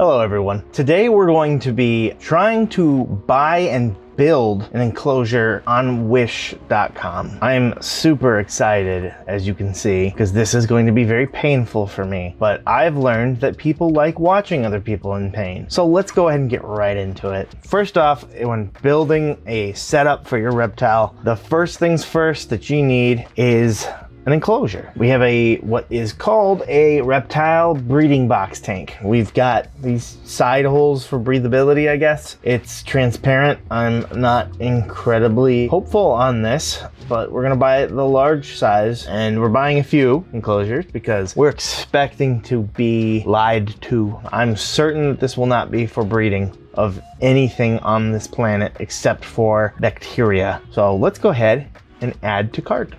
Hello everyone. Today we're going to be trying to buy and build an enclosure on wish.com. I'm super excited, as you can see, because this is going to be very painful for me. But I've learned that people like watching other people in pain. So let's go ahead and get right into it. First off, when building a setup for your reptile, the first things first that you need is an enclosure. We have what is called a reptile breeding box tank. We've got these side holes for breathability, I guess. It's transparent. I'm not incredibly hopeful on this, but we're gonna buy the large size, and we're buying a few enclosures because we're expecting to be lied to. I'm certain that this will not be for breeding of anything on this planet except for bacteria. So let's go ahead and add to cart.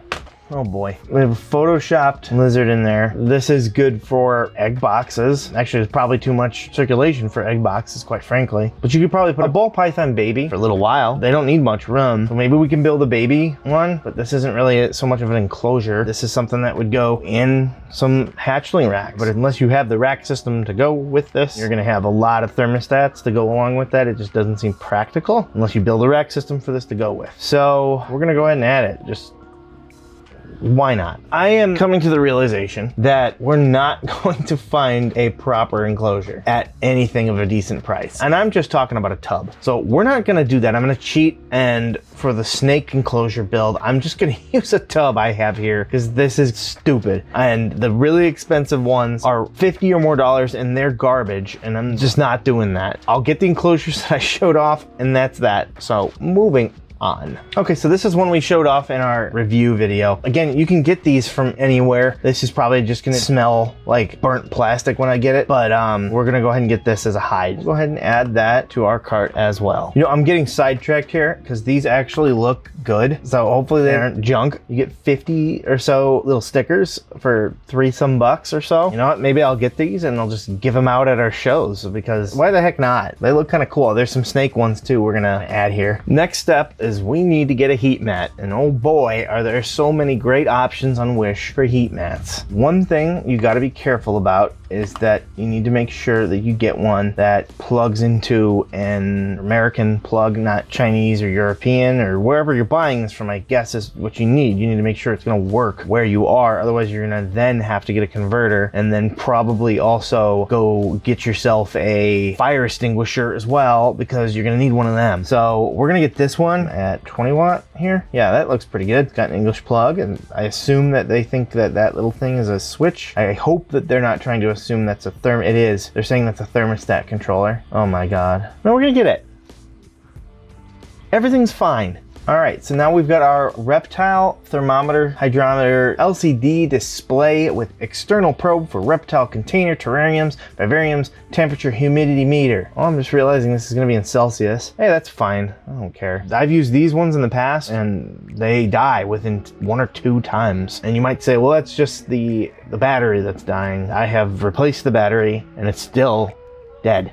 Oh boy, we have a photoshopped lizard in there. This is good for egg boxes. Actually, there's probably too much circulation for egg boxes, quite frankly. But you could probably put a ball python baby for a little while. They don't need much room. So maybe we can build a baby one, but this isn't really so much of an enclosure. This is something that would go in some hatchling racks. But unless you have the rack system to go with this, you're gonna have a lot of thermostats to go along with that. It just doesn't seem practical unless you build a rack system for this to go with. So we're gonna go ahead and add it. Just why not? I am coming to the realization that we're not going to find a proper enclosure at anything of a decent price. And I'm just talking about a tub. So we're not gonna do that. I'm gonna cheat, and for the snake enclosure build, I'm just gonna use a tub I have here because this is stupid. And the really expensive ones are $50 or more, and they're garbage, and I'm just not doing that. I'll get the enclosures that I showed off, and that's that. So moving on. Okay, so this is one we showed off in our review video. Again, you can get these from anywhere. This is probably just gonna smell like burnt plastic when I get it, but we're gonna go ahead and get this as a hide. We'll go ahead and add that to our cart as well. You know, I'm getting sidetracked here because these actually look good, so hopefully they aren't junk. You get 50 or so little stickers for $3 bucks or so. You know what, maybe I'll get these and I'll just give them out at our shows, because why the heck not? They look kind of cool. There's some snake ones too we're gonna add here. Next step is we need to get a heat mat, and oh boy, are there so many great options on Wish for heat mats. One thing you got to be careful about is that you need to make sure that you get one that plugs into an American plug, not Chinese or European or wherever you're buying this from. I guess is what you need. You need to make sure it's going to work where you are. Otherwise, you're going to then have to get a converter, and then probably also go get yourself a fire extinguisher as well, because you're going to need one of them. So we're going to get this one at 20 watt here. Yeah, that looks pretty good. It's got an English plug, and I assume that they think that that little thing is a switch. I hope that they're not trying to assume that's a it is. They're saying that's a thermostat controller. Oh my god. No, we're gonna get it. Everything's fine. All right, so now we've got our reptile thermometer hydrometer LCD display with external probe for reptile container, terrariums, vivariums, temperature, humidity meter. Oh, I'm just realizing this is gonna be in Celsius. Hey, that's fine, I don't care. I've used these ones in the past and they die within 1 or 2 times. And you might say, well, that's just the battery that's dying. I have replaced the battery and it's still dead.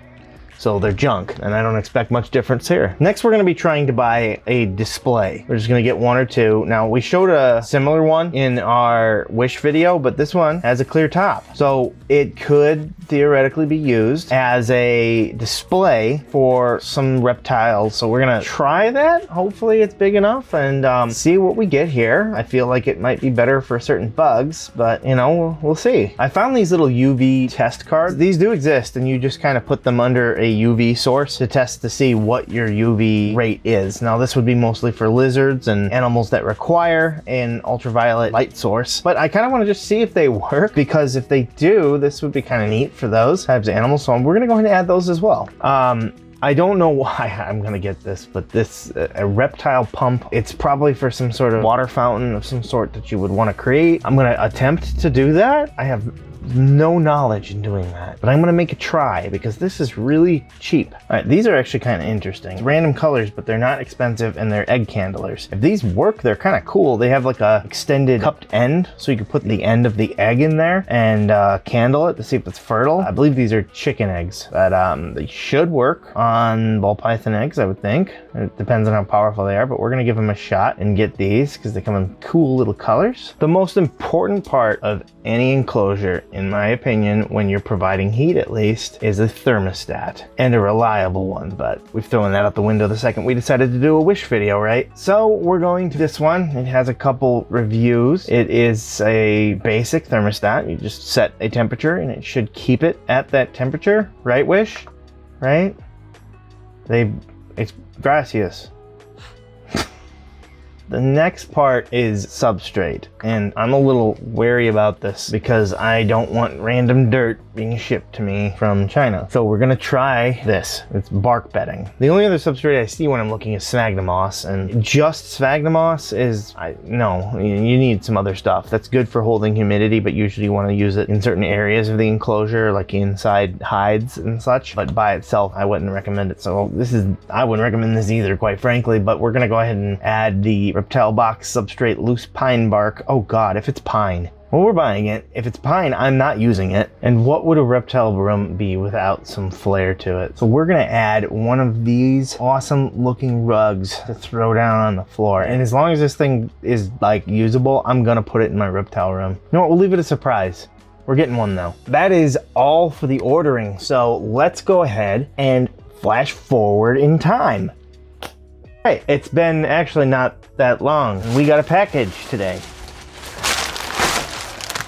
So they're junk, and I don't expect much difference here. Next, we're gonna be trying to buy a display. We're just gonna get 1 or 2. Now, we showed a similar one in our Wish video, but this one has a clear top. So it could theoretically be used as a display for some reptiles. So we're gonna try that. Hopefully it's big enough, and see what we get here. I feel like it might be better for certain bugs, but you know, we'll see. I found these little UV test cards. These do exist, and you just kind of put them under a UV source to test to see what your UV rate is. Now this would be mostly for lizards and animals that require an ultraviolet light source, but I kind of want to just see if they work, because if they do, this would be kind of neat for those types of animals. So we're gonna go ahead and add those as well. I don't know why I'm gonna get this, but this a reptile pump, it's probably for some sort of water fountain of some sort that you would want to create. I'm gonna attempt to do that. I have no knowledge in doing that, but I'm gonna make a try because this is really cheap. All right, these are actually kind of interesting. Random colors, but they're not expensive, and they're egg candlers. If these work, they're kind of cool. They have like a extended cupped end, so you can put the end of the egg in there and candle it to see if it's fertile. I believe these are chicken eggs, but they should work. on ball python eggs, I would think. It depends on how powerful they are, but we're gonna give them a shot and get these because they come in cool little colors. The most important part of any enclosure, in my opinion, when you're providing heat at least, is a thermostat, and a reliable one, but we've thrown that out the window the second we decided to do a Wish video, right? So we're going to this one. It has a couple reviews. It is a basic thermostat. You just set a temperature and it should keep it at that temperature, right, Wish? Right? It's gracias. The next part is substrate, and I'm a little wary about this because I don't want random dirt being shipped to me from China. So we're gonna try this. It's bark bedding. The only other substrate I see when I'm looking is sphagnum moss, and just sphagnum moss is, no, you need some other stuff. That's good for holding humidity, but usually you wanna use it in certain areas of the enclosure, like inside hides and such, but by itself, I wouldn't recommend it. So I wouldn't recommend this either, quite frankly, but we're gonna go ahead and add the Reptile Box substrate loose pine bark. Oh God, if it's pine. Well, we're buying it. If it's pine, I'm not using it. And what would a reptile room be without some flair to it? So we're gonna add one of these awesome looking rugs to throw down on the floor. And as long as this thing is like usable, I'm gonna put it in my reptile room. You know what, we'll leave it a surprise. We're getting one though. That is all for the ordering. So let's go ahead and flash forward in time. Hey, it's been actually not that long. We got a package today.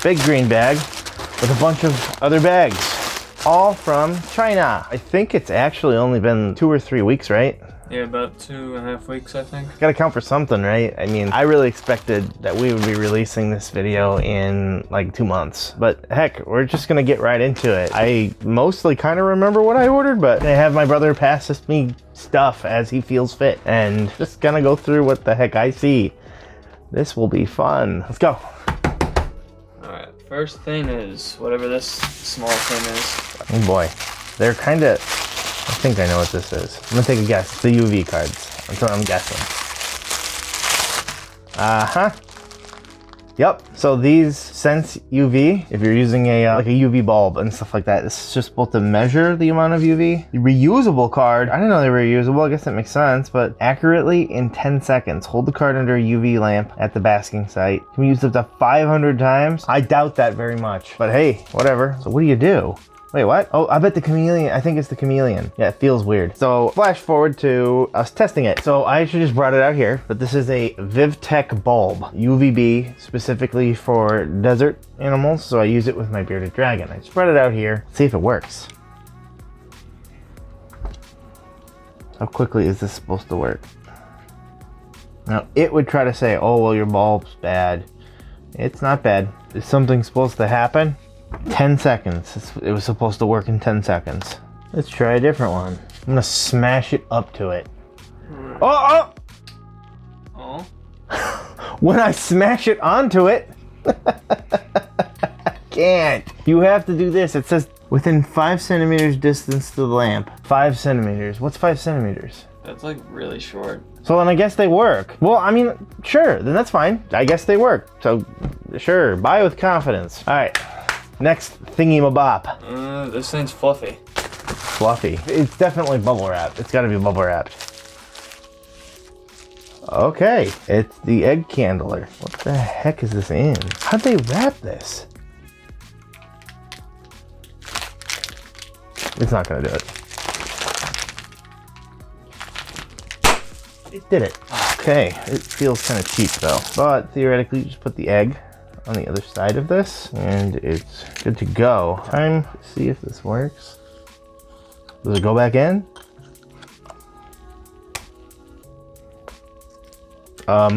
Big green bag with a bunch of other bags, all from China. I think it's actually only been 2 or 3 weeks, right? Yeah, about 2.5 weeks, I think. Gotta count for something, right? I mean, I really expected that we would be releasing this video in like 2 months, but heck, we're just gonna get right into it. I mostly kind of remember what I ordered, but I have my brother pass me stuff as he feels fit, and just gonna go through what the heck I see. This will be fun. Let's go. Alright, first thing is whatever this small thing is. Oh boy, they're kind of, I think I know what this is. I'm gonna take a guess. The UV cards. That's what I'm guessing. Uh-huh. Yep. So these sense UV. If you're using a like a UV bulb and stuff like that, this is just supposed to measure the amount of UV. The reusable card. I didn't know they were reusable. I guess that makes sense. But accurately in 10 seconds, hold the card under a UV lamp at the basking site. Can be used up to 500 times. I doubt that very much. But hey, whatever. So what do you do? Wait, what? Oh, I bet the chameleon. I think it's the chameleon. Yeah, it feels weird. So flash forward to us testing it. So I actually just brought it out here, but this is a VivTech bulb, UVB, specifically for desert animals. So I use it with my bearded dragon. I just brought it out here. See if it works. How quickly is this supposed to work? Now it would try to say, oh, well, your bulb's bad. It's not bad. Is something supposed to happen? 10 seconds. It was supposed to work in 10 seconds. Let's try a different one. I'm gonna smash it up to it. Oh! Oh? When I smash it onto it, can't. You have to do this. It says within 5 centimeters distance to the lamp. 5 centimeters. What's 5 centimeters? That's like really short. So then I guess they work. Well, I mean, sure, then that's fine. I guess they work. So, sure, buy with confidence. All right. Next thingy-mabop. This thing's fluffy. Fluffy. It's definitely bubble wrap. It's gotta be bubble wrapped. Okay, it's the egg candler. What the heck is this in? How'd they wrap this? It's not gonna do it. It did it. Okay, it feels kind of cheap though. But theoretically, you just put the egg on the other side of this and it's good to go. Time to see if this works. Does it go back in? Well,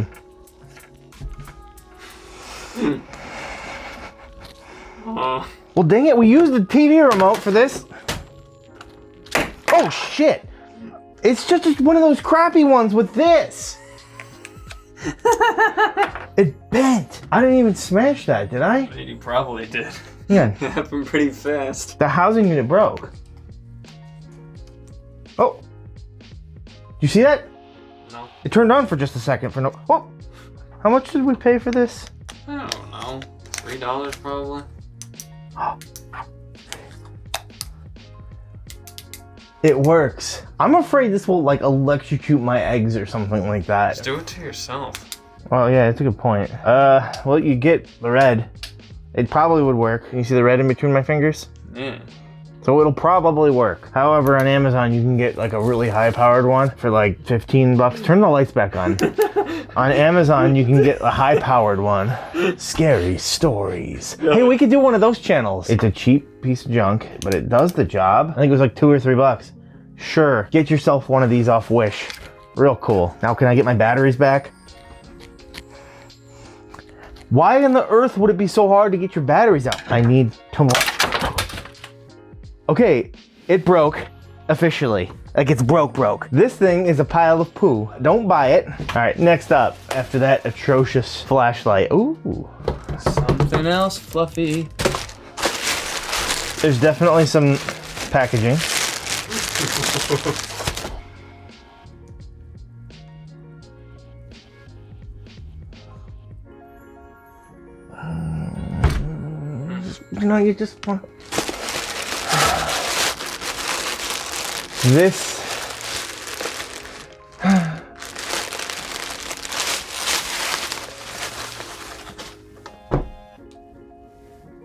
dang it, we used the TV remote for this. Oh shit! It's just one of those crappy ones with this. It bent. I didn't even smash that, did I? You probably did. Yeah. It happened pretty fast. The housing unit broke. Oh. You see that? No. It turned on for just a second for no. Oh. How much did we pay for this? I don't know. $3 probably. Oh. It works. I'm afraid this will like electrocute my eggs or something like that. Just do it to yourself. Well, yeah, that's a good point. Well, you get the red. It probably would work. You see the red in between my fingers? Yeah. So it'll probably work. However, on Amazon, you can get like a really high-powered one for like 15 bucks. Turn the lights back on. On Amazon, you can get a high-powered one. Scary stories. Hey, we could do one of those channels. It's a cheap piece of junk, but it does the job. I think it was like $2 or $3. Sure, get yourself one of these off Wish. Real cool. Now, can I get my batteries back? Why on the earth would it be so hard to get your batteries out? I need to... Okay, it broke, officially. Like it's broke. This thing is a pile of poo. Don't buy it. All right, next up, after that atrocious flashlight. Ooh. Something else fluffy. There's definitely some packaging. You know, you just want... This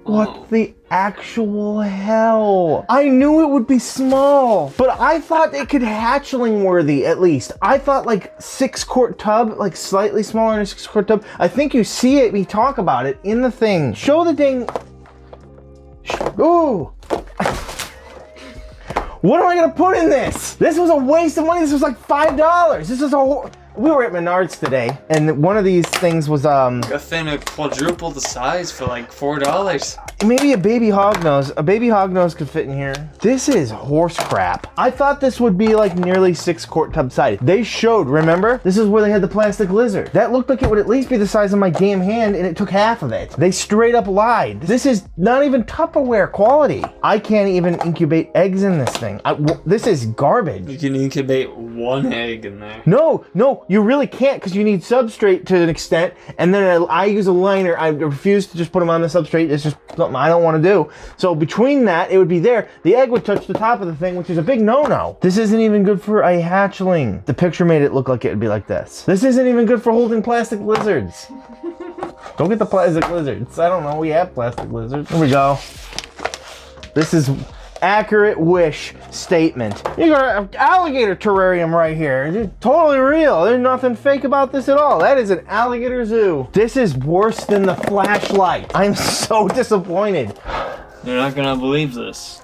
what the actual hell? I knew it would be small, but I thought it could hatchling worthy at least. I thought like 6-quart tub, like slightly smaller than a 6-quart tub. I think you see it, we talk about it in the thing. Show the dang. Ooh. What am I gonna put in this? This was a waste of money. This was like $5. This is a... We were at Menards today, and one of these things was A thing to quadruple the size for like $4. maybe a baby hognose. A baby hognose could fit in here. This is horse crap. I thought this would be like nearly 6-quart tub size. They showed, remember? This is where they had the plastic lizard. That looked like it would at least be the size of my damn hand, and it took half of it. They straight up lied. This is not even Tupperware quality. I can't even incubate eggs in this thing. This is garbage. You can incubate 1 egg in there. No, you really can't because you need substrate to an extent, and then I use a liner. I refuse to just put them on the substrate. It's just something I don't want to do. So between that, it would be there. The egg would touch the top of the thing, which is a big no-no. This isn't even good for a hatchling. The picture made it look like it would be like this. This isn't even good for holding plastic lizards. Don't get the plastic lizards. I don't know. We have plastic lizards. Here we go. This is accurate Wish statement. You got an alligator terrarium right here. It's totally real. There's nothing fake about this at all. That is an alligator zoo. This is worse than the flashlight. I'm so disappointed. You're not gonna believe this,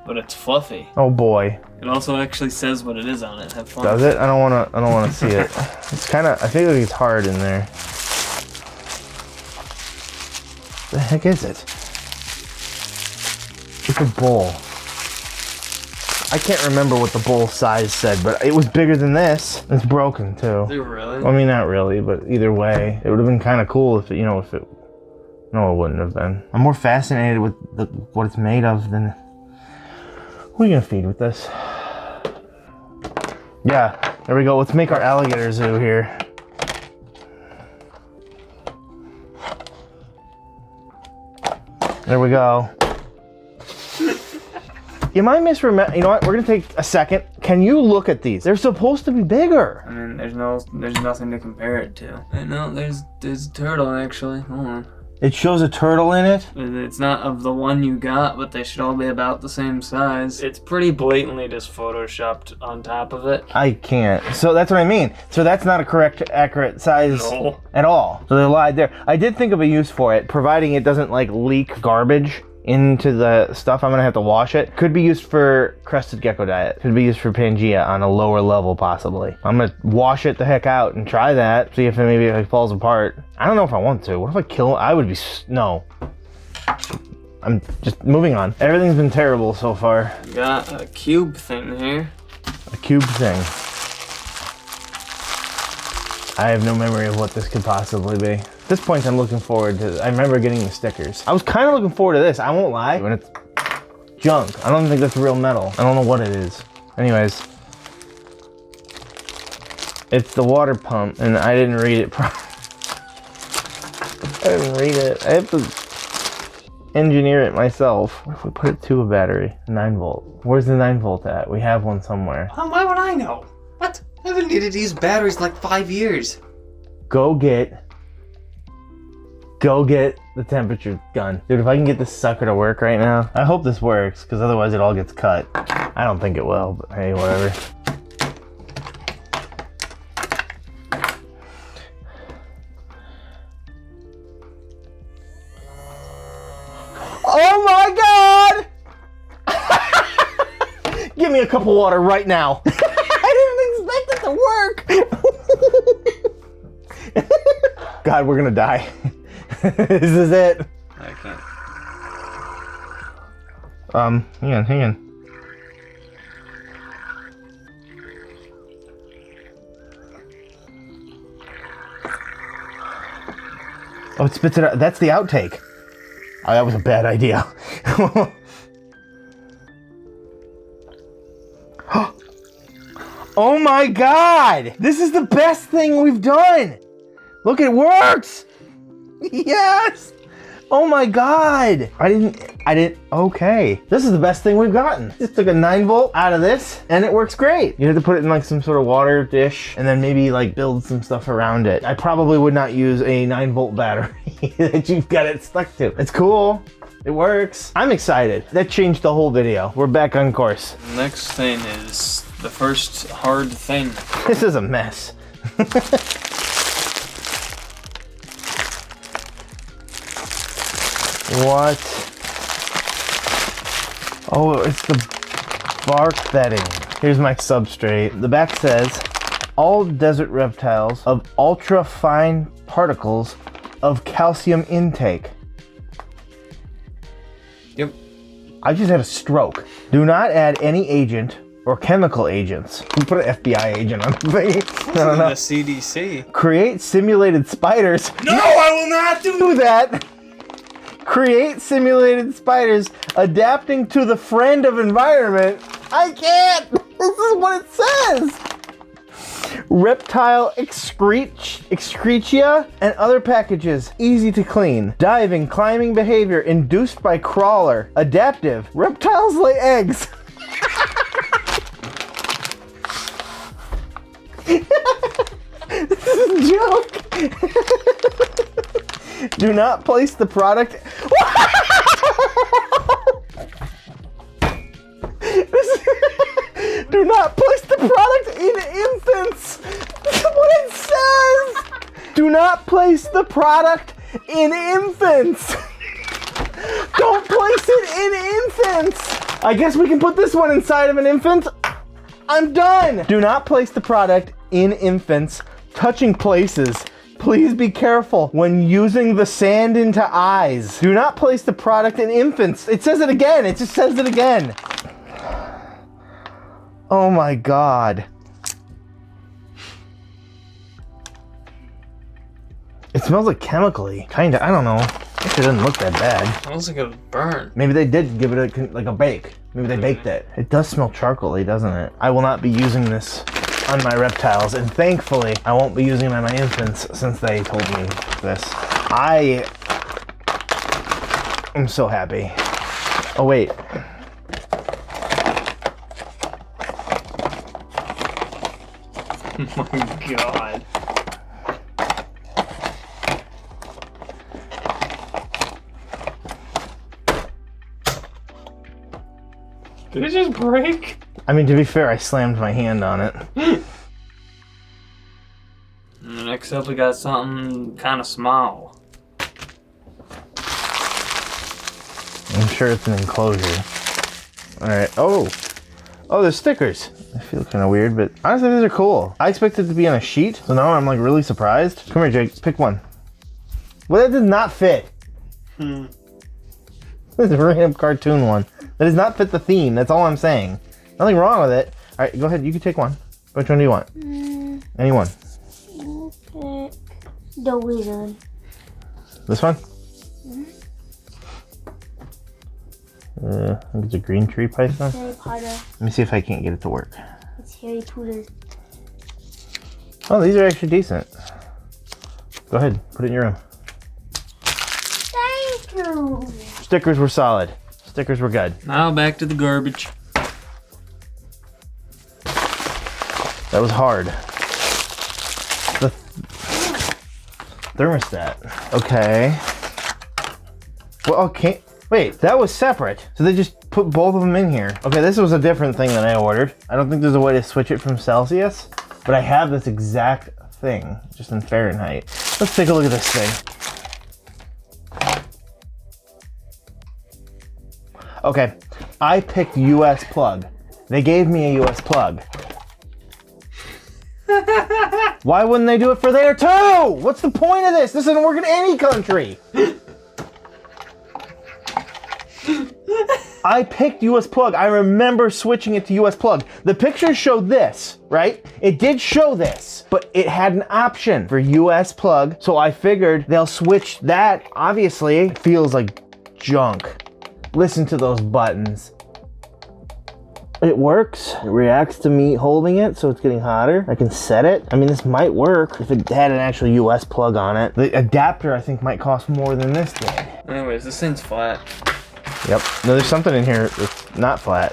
but it's fluffy. Oh boy. It also actually says what it is on it. Have fun. Does it? I don't wanna see it. It's kinda, I feel like it's hard in there. The heck is it? It's a bowl. I can't remember what the bowl size said, but it was bigger than this. It's broken too. Is it really? I mean, not really, but either way, it would have been kind of cool if it, you know, if it. No, it wouldn't have been. I'm more fascinated with what it's made of than. What are you gonna feed with this? Yeah, there we go. Let's make our alligator zoo here. There we go. You might misremember. You know what? We're gonna take a second. Can you look at these? They're supposed to be bigger. I mean, there's nothing to compare it to. No, there's a turtle actually. Hold on. It shows a turtle in it. It's not of the one you got, but they should all be about the same size. It's pretty blatantly just photoshopped on top of it. I can't. So that's what I mean. So that's not a correct, accurate size at all. So they lied there. I did think of a use for it, providing it doesn't like leak garbage into the stuff. I'm gonna have to wash it. Could be used for crested gecko diet. Could be used for Pangea on a lower level possibly. I'm gonna wash it the heck out and try that. See if it maybe it falls apart. I don't know if I want to. What if I kill it? I would be, no. I'm just moving on. Everything's been terrible so far. Got a cube thing here. A cube thing. I have no memory of what this could possibly be. At this point, I'm looking forward to, I remember getting the stickers. I was kind of looking forward to this, I won't lie. When it's junk. I don't think that's real metal. I don't know what it is. Anyways. It's the water pump, and I didn't read it properly. I didn't read it. I have to engineer it myself. What if we put it to a battery? 9 volt. Where's the 9 volt at? We have one somewhere. Why would I know? What? I haven't needed these batteries in like 5 years. Go get the temperature gun. Dude, if I can get this sucker to work right now. I hope this works, because otherwise it all gets cut. I don't think it will, but hey, whatever. Oh my God! Give me a cup of water right now. I didn't expect it to work. God, we're gonna die. This is it. I can't. Hang on. Oh, it spits it out. That's the outtake. Oh, that was a bad idea. Oh my God! This is the best thing we've done! Look, it works! Yes! Oh my God! I didn't, okay. This is the best thing we've gotten. Just took a 9 volt out of this and it works great. You have to put it in like some sort of water dish and then maybe like build some stuff around it. I probably would not use a 9 volt battery that you've got it stuck to. It's cool. It works. I'm excited. That changed the whole video. We're back on course. Next thing is the first hard thing. This is a mess. What? Oh, it's the bark bedding. Here's my substrate. The back says, all desert reptiles of ultra fine particles of calcium intake. Yep. I just had a stroke. Do not add any agent or chemical agents. We put an FBI agent on the thing. I don't know. The CDC. Create simulated spiders. No, I will not Do that. Create simulated spiders adapting to the friend of environment. I can't. This is what it says. Reptile excretia and other packages. Easy to clean. Diving, climbing behavior induced by crawler. Adaptive. Reptiles lay eggs. This is a joke. Do not place the product. Do not place the product in infants. That's what it says. Do not place the product in infants. Don't place it in infants. I guess we can put this one inside of an infant. I'm done. Do not place the product in infants. Touching places. Please be careful when using the sand into eyes. Do not place the product in infants. It says it again. It just says it again. Oh my God. It smells like chemically. Kinda, I don't know. It doesn't look that bad. Smells like a burn. Maybe they did give it like a bake. Maybe they baked it. It does smell charcoaly, doesn't it? I will not be using this on my reptiles, and thankfully I won't be using it on my infants since they told me this. I am so happy. Oh wait. Oh my God. Did it just break? I mean, to be fair, I slammed my hand on it. Next up, we got something kind of small. I'm sure it's an enclosure. Alright, oh, there's stickers. I feel kind of weird, but honestly, these are cool. I expected it to be on a sheet, so now I'm like really surprised. Come here, Jake, pick one. Well, that did not fit. This is a random cartoon one. That does not fit the theme, that's all I'm saying. Nothing wrong with it. Alright, go ahead, you can take one. Which one do you want? Any one. The wizard. This one? I think it's a green tree python. Harry Potter. Let me see if I can't get it to work. It's Harry Potter. Oh, these are actually decent. Go ahead, put it in your room. Thank you. Stickers were solid. Stickers were good. Now back to the garbage. That was hard. The thermostat. Okay. Well, okay. Wait, that was separate. So they just put both of them in here. Okay, this was a different thing that I ordered. I don't think there's a way to switch it from Celsius, but I have this exact thing, just in Fahrenheit. Let's take a look at this thing. Okay, I picked US plug. They gave me a US plug. Why wouldn't they do it for there too? What's the point of this? This doesn't work in any country. I picked US plug. I remember switching it to US plug. The pictures showed this, right? It did show this, but it had an option for US plug. So I figured they'll switch that. Obviously, it feels like junk. Listen to those buttons. It works. It reacts to me holding it, so it's getting hotter. I can set it. I mean, this might work if it had an actual US plug on it. The adapter, I think, might cost more than this did. Anyways, this thing's flat. Yep. No, there's something in here that's not flat.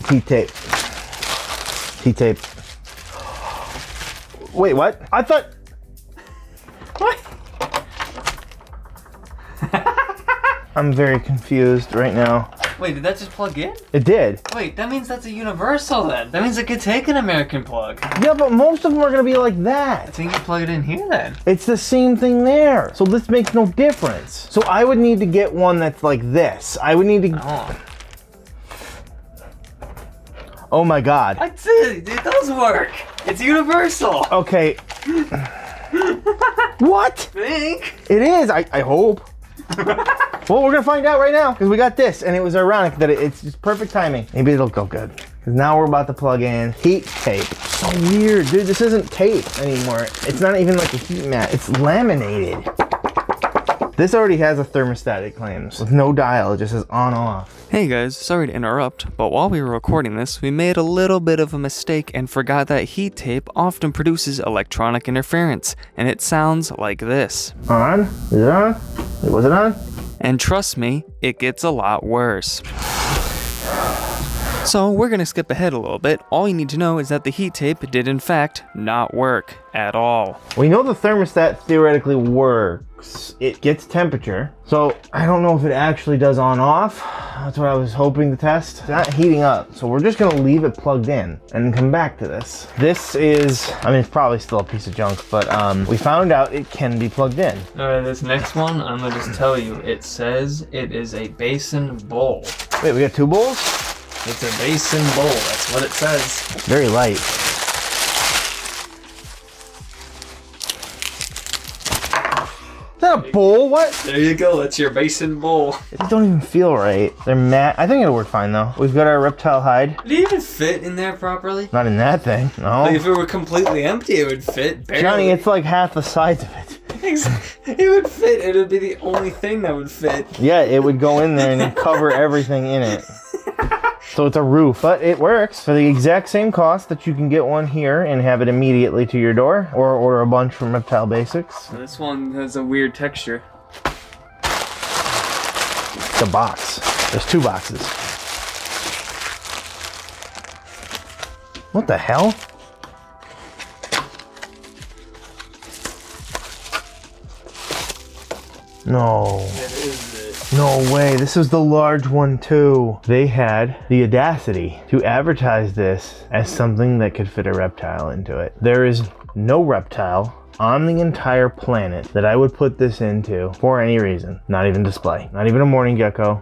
Heat tape. Heat tape. Wait, what? I thought... What? I'm very confused right now. Wait, did that just plug in? It did. Wait, that means that's a universal then. That means it could take an American plug. Yeah, but most of them are gonna be like that. I think you plug it in here then. It's the same thing there. So this makes no difference. So I would need to get one that's like this. I would need to... Oh. Oh my God. That's it. It does work. It's universal. Okay. What? Think. It is, I hope. Well, we're gonna find out right now because we got this, and it was ironic that it's just perfect timing. Maybe it'll go good because now we're about to plug in heat tape. So weird, dude. This isn't tape anymore. It's not even like a heat mat. It's laminated. This already has a thermostat, it claims, with no dial. It just says on off. Hey guys, sorry to interrupt, but while we were recording this, we made a little bit of a mistake and forgot that heat tape often produces electronic interference, and it sounds like this. On? Is it on? Wait, was it on? And trust me, it gets a lot worse. So we're gonna skip ahead a little bit. All you need to know is that the heat tape did in fact not work at all. We know the thermostat theoretically works. It gets temperature. So I don't know if it actually does on off. That's what I was hoping to test. It's not heating up. So we're just gonna leave it plugged in and come back to this. This is, I mean, it's probably still a piece of junk, but we found out it can be plugged in. Alright, this next one, I'm gonna just tell you, it says it is a basin bowl. Wait, we got two bowls? It's a basin bowl, that's what it says. Very light. Is that a bowl? What? There you go, that's your basin bowl. It don't even feel right. They're matte. I think it'll work fine though. We've got our reptile hide. Did it even fit in there properly? Not in that thing, no. Like if it were completely empty, it would fit barely. Johnny, it's like half the size of it. It would fit, it would be the only thing that would fit. Yeah, it would go in there and it'd cover everything in it. So it's a roof, but it works for the exact same cost that you can get one here and have it immediately to your door, or order a bunch from Reptile Basics. This one has a weird texture. It's a box. There's two boxes. What the hell? No. No way, this is the large one too. They had the audacity to advertise this as something that could fit a reptile into it. There is no reptile on the entire planet that I would put this into for any reason. Not even display, not even a morning gecko.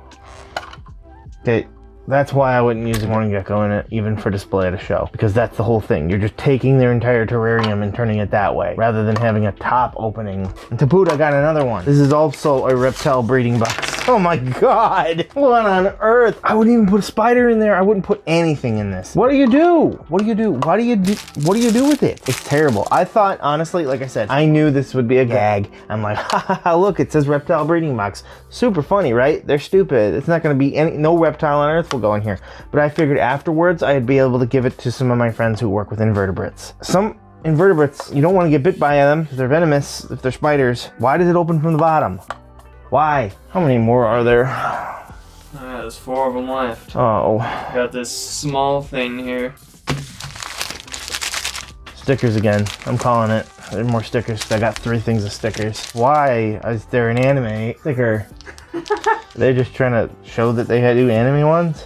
Okay, that's why I wouldn't use a morning gecko in it, even for display at a show, because that's the whole thing. You're just taking their entire terrarium and turning it that way, rather than having a top opening. And to boot, I got another one. This is also a reptile breeding box. Oh my God, what on earth? I wouldn't even put a spider in there. I wouldn't put anything in this. What do you do? What do you do? What do you do with it? It's terrible. I thought, honestly, like I said, I knew this would be a gag. I'm like, ha ha ha, look, it says reptile breeding box. Super funny, right? They're stupid. It's not gonna be no reptile on earth will go in here. But I figured afterwards I'd be able to give it to some of my friends who work with invertebrates. invertebrates. You don't want to get bit by them because they're venomous if they're spiders. Why does it open from the bottom? Why? How many more are there? There's 4 of them left. Oh. Got this small thing here. Stickers again. I'm calling it. There's more stickers. I got 3 things of stickers. Why is there an anime sticker? They're just trying to show that they had 2 anime ones?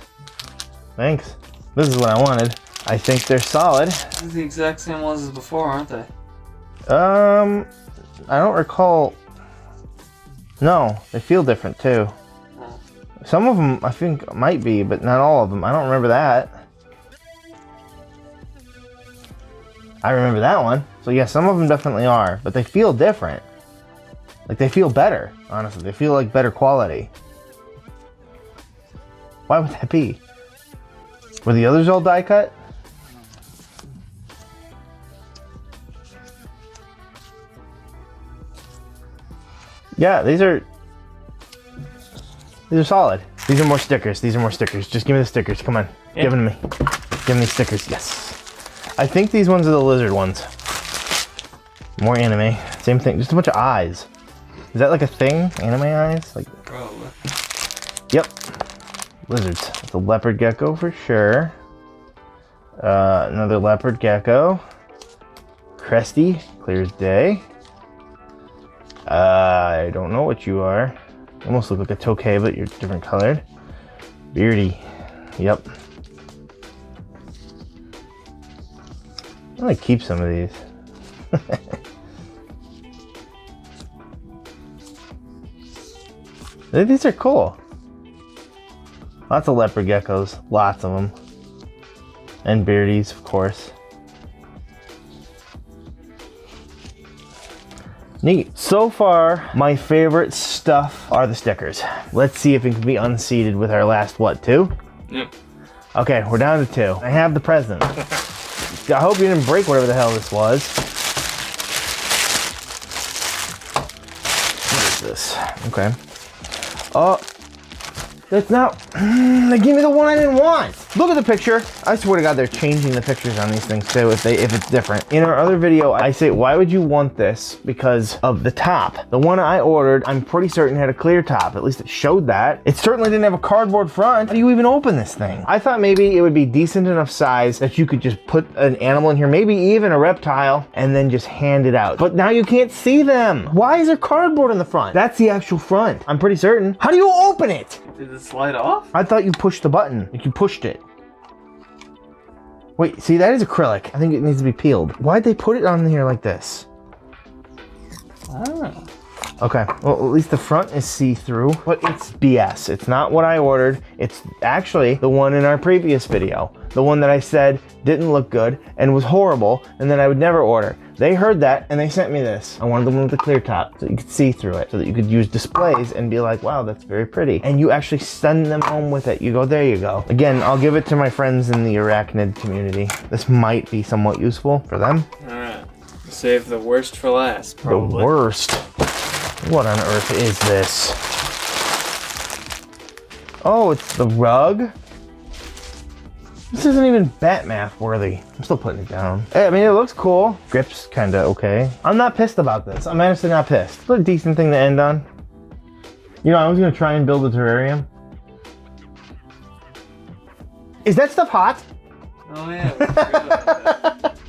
Thanks. This is what I wanted. I think they're solid. These are the exact same ones as before, aren't they? I don't recall. No, they feel different too. Some of them I think might be, but not all of them. I don't remember that. I remember that one. So yeah, some of them definitely are, but they feel different. Like they feel better, honestly. They feel like better quality. Why would that be? Were the others all die cut? Yeah, these are solid. These are more stickers. These are more stickers. Just give me the stickers. Come on. Yeah. Give them to me. Give me these stickers. Yes. I think these ones are the lizard ones. More anime. Same thing. Just a bunch of eyes. Is that like a thing? Anime eyes? Like. Probably. Yep. Lizards. It's a leopard gecko for sure. Another leopard gecko. Cresty. Clear as day. I don't know what you are. Almost look like a tokay, but you're different colored. Beardy. Yep. I'm gonna keep some of these. These are cool. Lots of leopard geckos. Lots of them. And beardies, of course. Neat. So far, my favorite stuff are the stickers. Let's see if it can be unseated with our last, what, 2? Yep. Okay, we're down to 2. I have the present. I hope you didn't break whatever the hell this was. What is this? Okay. Oh, that's not. They gave me the one I didn't want. Look at the picture. I swear to God, they're changing the pictures on these things too if it's different. In our other video, I say, why would you want this? Because of the top. The one I ordered, I'm pretty certain had a clear top. At least it showed that. It certainly didn't have a cardboard front. How do you even open this thing? I thought maybe it would be decent enough size that you could just put an animal in here, maybe even a reptile, and then just hand it out. But now you can't see them. Why is there cardboard in the front? That's the actual front. I'm pretty certain. How do you open it? Did it slide off? I thought you pushed the button. Like you pushed it. Wait, see, that is acrylic. I think it needs to be peeled. Why'd they put it on here like this? Oh. Okay, well, at least the front is see-through, but it's BS. It's not what I ordered. It's actually the one in our previous video. The one that I said didn't look good and was horrible and then I would never order. They heard that and they sent me this. I wanted the one with the clear top so you could see through it, so that you could use displays and be like, wow, that's very pretty. And you actually send them home with it. You go, there you go. Again, I'll give it to my friends in the arachnid community. This might be somewhat useful for them. All right. Save the worst for last, probably. The worst. What on earth is this? Oh, it's the rug? This isn't even Batmath worthy. I'm still putting it down. I mean, it looks cool. Grip's kinda okay. I'm not pissed about this. I'm honestly not pissed. It's a decent thing to end on. You know, I was gonna try and build a terrarium. Is that stuff hot? Oh yeah. I forgot about that.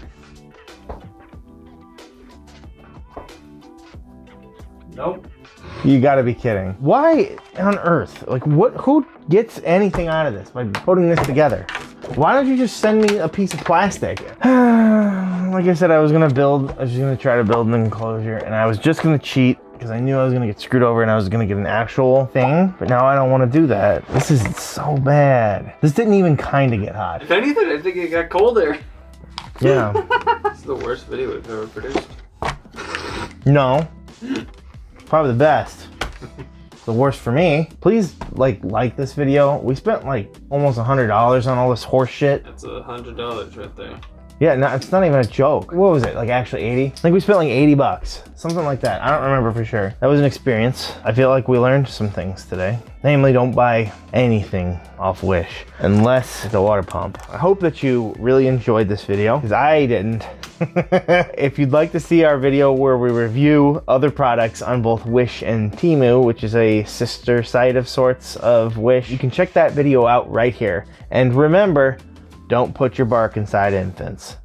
Nope. You gotta be kidding. Why on earth? Like, who gets anything out of this by putting this together? Why don't you just send me a piece of plastic? Like I said, I was gonna try to build an enclosure and I was just gonna cheat because I knew I was gonna get screwed over and I was gonna get an actual thing, but now I don't wanna do that. This is so bad. This didn't even kinda get hot. If anything, I think it got colder. Yeah. It's the worst video we've ever produced. No. Probably the best. The worst for me. Please like this video. We spent like almost $100 on all this horse shit. That's $100 right there. Yeah, no, it's not even a joke. What was it? Like actually 80? I think we spent like 80 bucks. Something like that. I don't remember for sure. That was an experience. I feel like we learned some things today. Namely, don't buy anything off Wish unless it's a water pump. I hope that you really enjoyed this video because I didn't. If you'd like to see our video where we review other products on both Wish and Temu, which is a sister site of sorts of Wish, you can check that video out right here. And remember, don't put your bark inside infants.